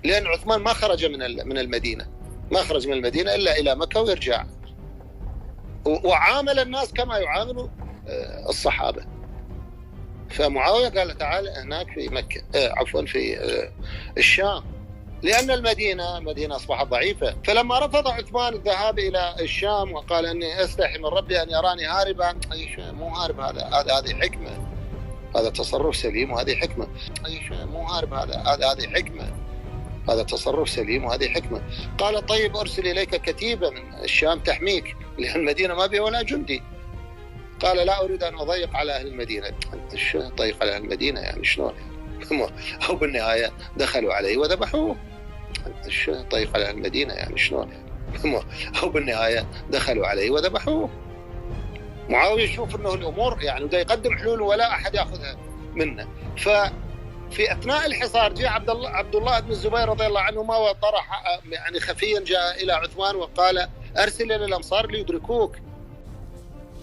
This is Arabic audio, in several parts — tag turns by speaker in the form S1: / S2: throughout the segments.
S1: لأن عثمان ما خرج من المدينة، ما خرج من المدينة إلا إلى مكة ويرجع، وعامل الناس كما يعامل الصحابة. فمعاوية قال تعال هناك في مكة، عفوا في الشام، لأن المدينة أصبحت ضعيفة. فلما رفض عثمان الذهاب إلى الشام وقال أني أستحي من ربي أن يراني هاربا، مو هارب، هذه حكمة، هذا تصرف سليم وهذه حكمة. مو هارب، هذه حكمة، هذا تصرف سليم وهذه حكمة. قال طيب أرسل إليك كتيبة من الشام تحميك، لأن المدينة ما بها ولا جندي. قال لا أريد أن أضيق على أهل المدينة. أنت شو ضيق على أهل المدينة يعني شلون؟ أو بالنهاية دخلوا عليه وذبحوه. أنت شو ضيق على أهل المدينة يعني شلون؟ أو بالنهاية دخلوا عليه وذبحوه. معاوية يشوف أنه الأمور يعني وده يقدم حلول ولا أحد يأخذها منه. ففي أثناء الحصار جاء عبد الله بن الزبير رضي الله عنهما وطرح يعني خفيا، جاء إلى عثمان وقال أرسل إلى الأنصار ليدركوك.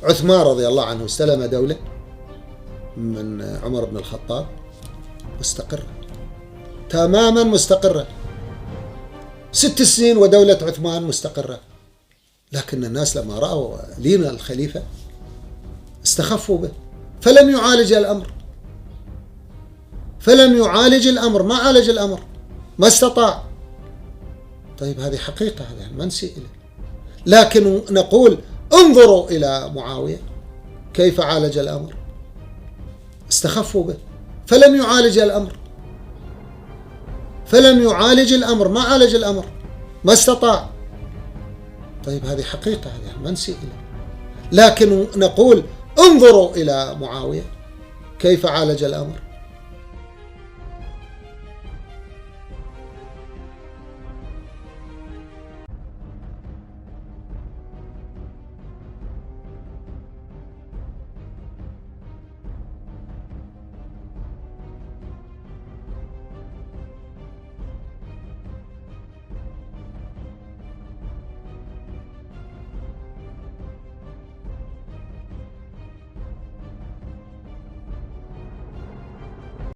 S1: عثمان رضي الله عنه استلم دولة من عمر بن الخطاب مستقرة تماما، مستقرة 6 سنين ودولة عثمان مستقرة. لكن الناس لما رأوا لين الخليفة استخفوا به، فلم يعالج الأمر، ما عالج الأمر، ما استطاع. طيب هذه حقيقة، هذا ما نسي إليه، لكن نقول انظروا إلى معاوية كيف عالج الأمر. استخفوا به فلم يعالج الأمر، ما عالج الأمر، ما استطاع. طيب هذه حقيقة، هذا ما نسي إليه، لكن نقول انظروا إلى معاوية كيف عالج الأمر.